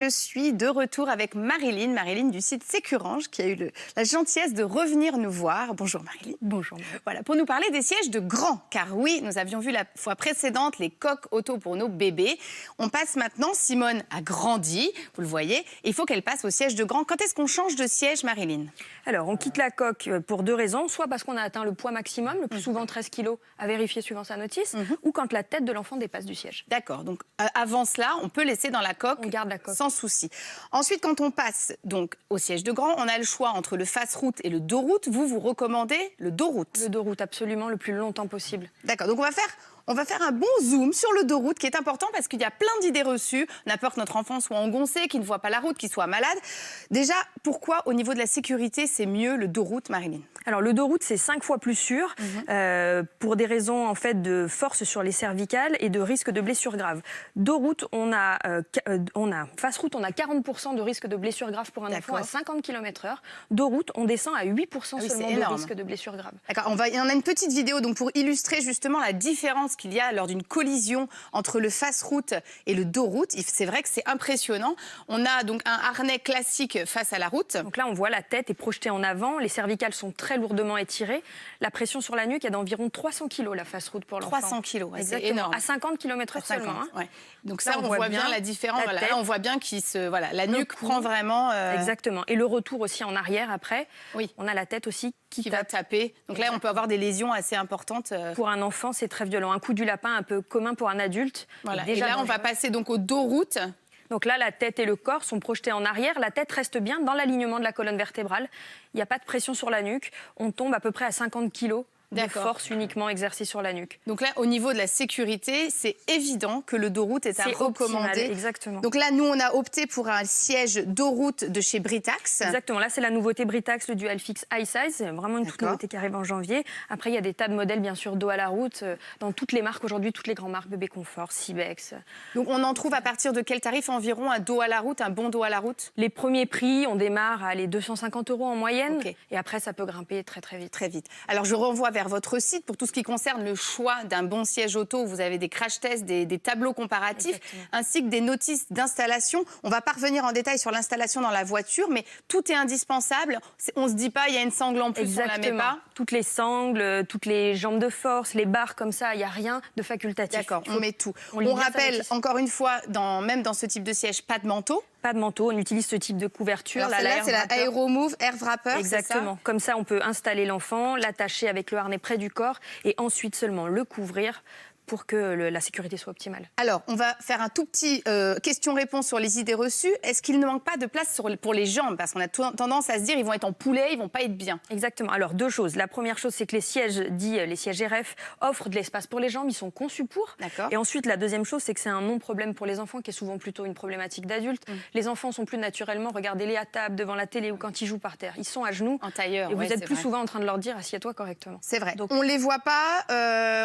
Je suis de retour avec Marilyn du site Sécurange, qui a eu la gentillesse de revenir nous voir. Bonjour Marilyn. Bonjour. Voilà, pour nous parler des sièges de grands. Car oui, nous avions vu la fois précédente les coques auto pour nos bébés. On passe maintenant, Simone a grandi, vous le voyez, et il faut qu'elle passe au siège de grand. Quand est-ce qu'on change de siège, Marilyn? Alors, on quitte la coque pour deux raisons. Soit parce qu'on a atteint le poids maximum, le plus souvent 13 kg, à vérifier suivant sa notice, ou quand la tête de l'enfant dépasse du siège. D'accord, donc avant cela, on peut laisser dans la coque, on garde la coque sans souci. Ensuite, quand on passe donc au siège de grand, on a le choix entre le face-route et le dos-route. Vous recommandez le dos-route? Le dos-route, absolument, le plus longtemps possible. D'accord, donc on va faire un bon zoom sur le dos-route qui est important parce qu'il y a plein d'idées reçues. On a peur que notre enfant soit engoncé, qu'il ne voit pas la route, qu'il soit malade. Déjà, pourquoi au niveau de la sécurité, c'est mieux le dos-route, Marilyn? Alors le dos-route, c'est 5 fois plus sûr pour des raisons en fait de force sur les cervicales et de risque de blessures graves. Dos-route, on a face-route, on a 40% de risque de blessures graves pour un enfant à 50 km/h. Dos-route, on descend à 8% seulement de risque de blessures graves. D'accord, on a une petite vidéo donc pour illustrer justement la différence qu'il y a lors d'une collision entre le face-route et le dos-route. C'est vrai que c'est impressionnant. On a donc un harnais classique face à la route. Donc là, on voit la tête est projetée en avant, les cervicales sont très lourdement étirées. La pression sur la nuque est d'environ 300 kg la face-route pour l'enfant. 300 kg, c'est énorme. À 50 km/h seulement. Hein. Ouais. Donc ça, on voit bien la différence. Voilà, là, on voit bien la nuque prend vraiment... Exactement. Et le retour aussi en arrière après. Oui. On a la tête aussi qui va taper. Donc là, on peut avoir des lésions assez importantes. Pour un enfant, c'est très violent. Un coup du lapin un peu commun pour un adulte. Voilà. Et là, on va passer donc au dos-route. Donc là, la tête et le corps sont projetés en arrière. La tête reste bien dans l'alignement de la colonne vertébrale. Il n'y a pas de pression sur la nuque. On tombe à peu près à 50 kg de force uniquement exercée sur la nuque. Donc là, au niveau de la sécurité, c'est évident que le dos-route est à recommander. Exactement. Donc là, nous, on a opté pour un siège dos-route de chez Britax. Exactement. Là, c'est la nouveauté Britax, le Dual Fix High Size. C'est vraiment une toute nouveauté qui arrive en janvier. Après, il y a des tas de modèles, bien sûr, dos à la route. Dans toutes les marques aujourd'hui, toutes les grandes marques, Bébé Confort, Cibex. Donc on en trouve à partir de quel tarif environ un dos à la route, un bon dos à la route? Les premiers prix, on démarre à les 250 € en moyenne. Okay. Et après, ça peut grimper très, très vite. Très vite. Alors, je renvoie vers votre site pour tout ce qui concerne le choix d'un bon siège auto. Vous avez des crash tests, des tableaux comparatifs, ainsi que des notices d'installation. On va pas revenir en détail sur l'installation dans la voiture, mais tout est indispensable. On se dit pas, il y a une sangle en plus, on la met pas. Toutes les sangles, toutes les jambes de force, les barres comme ça, il n'y a rien de facultatif. D'accord, on met tout. On rappelle, encore une fois, même dans ce type de siège, pas de manteau. Pas de manteau, on utilise ce type de couverture. Alors là, c'est la Aeromove Air Wrapper. Exactement. Comme ça, on peut installer l'enfant, l'attacher avec le harnais près du corps et ensuite seulement le couvrir pour que la sécurité soit optimale. Alors, on va faire un tout petit question-réponse sur les idées reçues. Est-ce qu'il ne manque pas de place pour les jambes? Parce qu'on a tendance à se dire ils vont être en poulet, ils vont pas être bien. Exactement. Alors, deux choses. La première chose, c'est que les sièges RF, offrent de l'espace pour les jambes, ils sont conçus pour. D'accord. Et ensuite, la deuxième chose, c'est que c'est un non-problème pour les enfants, qui est souvent plutôt une problématique d'adulte. Les enfants sont plus naturellement, regardez-les à table, devant la télé ou quand ils jouent par terre. Ils sont à genoux. En tailleur. Et vous êtes plus souvent en train de leur dire assieds-toi correctement. C'est vrai. Donc, on les voit pas.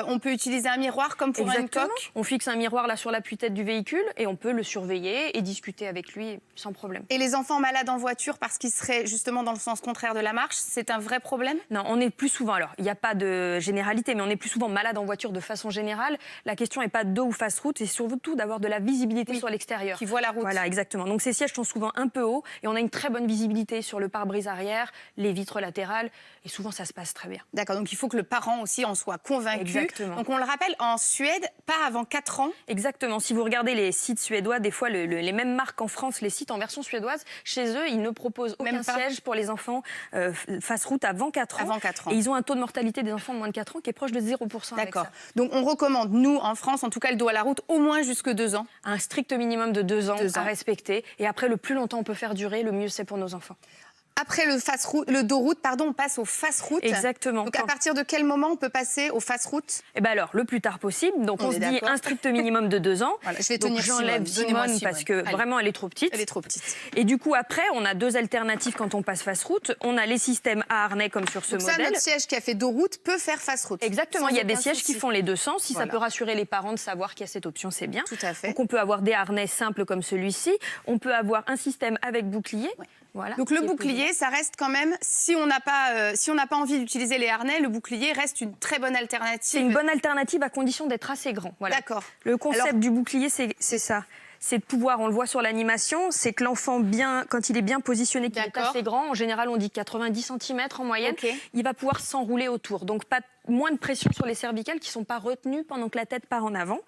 On peut utiliser un miroir comme pour une coque. On fixe un miroir là sur l'appui-tête du véhicule et on peut le surveiller et discuter avec lui sans problème. Et les enfants malades en voiture parce qu'ils seraient justement dans le sens contraire de la marche, c'est un vrai problème? Non, on est plus souvent, alors il n'y a pas de généralité, mais on est plus souvent malade en voiture de façon générale. La question n'est pas de dos ou face route, c'est surtout d'avoir de la visibilité sur l'extérieur. Qui voit la route. Voilà, exactement. Donc ces sièges sont souvent un peu hauts et on a une très bonne visibilité sur le pare-brise arrière, les vitres latérales et souvent ça se passe très bien. D'accord, donc il faut que le parent aussi en soit convaincu. Exactement. Donc on le rappelle, en Suède, pas avant 4 ans. Exactement. Si vous regardez les sites suédois, des fois les mêmes marques en France, les sites en version suédoise, chez eux, ils ne proposent aucun siège pour les enfants face route avant 4 ans. Avant 4 ans. Et ils ont un taux de mortalité des enfants de moins de 4 ans qui est proche de 0%. D'accord. Donc on recommande, nous, en France, en tout cas le dos à la route, au moins jusque 2 ans. Un strict minimum de 2 ans à respecter. Et après, le plus longtemps on peut faire durer, le mieux c'est pour nos enfants. Après le dos-route, on passe au face-route. Exactement. Donc à partir de quel moment on peut passer au face-route? Eh ben alors, le plus tard possible. Donc on se dit un strict minimum de 2 ans. Voilà, je vais tenir j'enlève Simone parce que vraiment elle est trop petite. Elle est trop petite. Et du coup après, on a 2 alternatives quand on passe face-route. On a les systèmes à harnais comme sur ce modèle. Ça, notre siège qui a fait dos-route peut faire face-route. Exactement. Il y a des sièges qui font les 2 sens. Si ça peut rassurer les parents de savoir qu'il y a cette option, c'est bien. Tout à fait. Donc on peut avoir des harnais simples comme celui-ci. On peut avoir un système avec bouclier. Ouais. Voilà, donc le bouclier, ça reste quand même, si on n'a pas envie d'utiliser les harnais, le bouclier reste une très bonne alternative. C'est une bonne alternative à condition d'être assez grand. Voilà. D'accord. Le concept du bouclier, c'est ça. c'est de pouvoir, on le voit sur l'animation, c'est que l'enfant, quand il est bien positionné, qu'il est assez grand, en général on dit 90 cm en moyenne, il va pouvoir s'enrouler autour. Donc moins de pression sur les cervicales qui ne sont pas retenues pendant que la tête part en avant.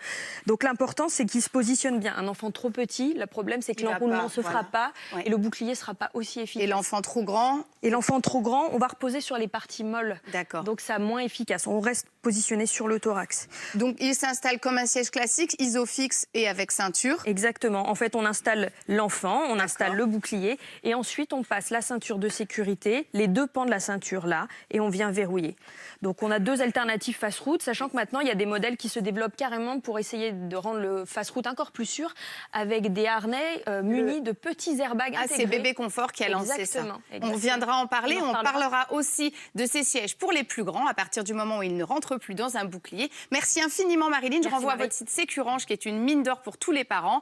Donc l'important, c'est qu'il se positionne bien. Un enfant trop petit, le problème, c'est que l'enroulement ne se fera pas et le bouclier ne sera pas aussi efficace. Et l'enfant trop grand? Et l'enfant trop grand, on va reposer sur les parties molles. D'accord. Donc ça moins efficace. On reste positionné sur le thorax. Donc il s'installe comme un siège classique, isofix et avec ceinture? Exactement. En fait, on installe l'enfant, on installe le bouclier et ensuite on passe la ceinture de sécurité, les deux pans de la ceinture là, et on vient verrouiller. Donc on a deux alternatives face-route, sachant que maintenant il y a des modèles qui se développent carrément pour essayer de rendre le face-route encore plus sûr, avec des harnais munis de petits airbags intégrés. C'est Bébé Confort qui a lancé ça. On viendra en parler. On parlera aussi de ces sièges pour les plus grands à partir du moment où ils ne rentrent plus dans un bouclier. Merci infiniment Marilyn. Je renvoie à votre site Sécurange qui est une mine d'or pour tous les parents.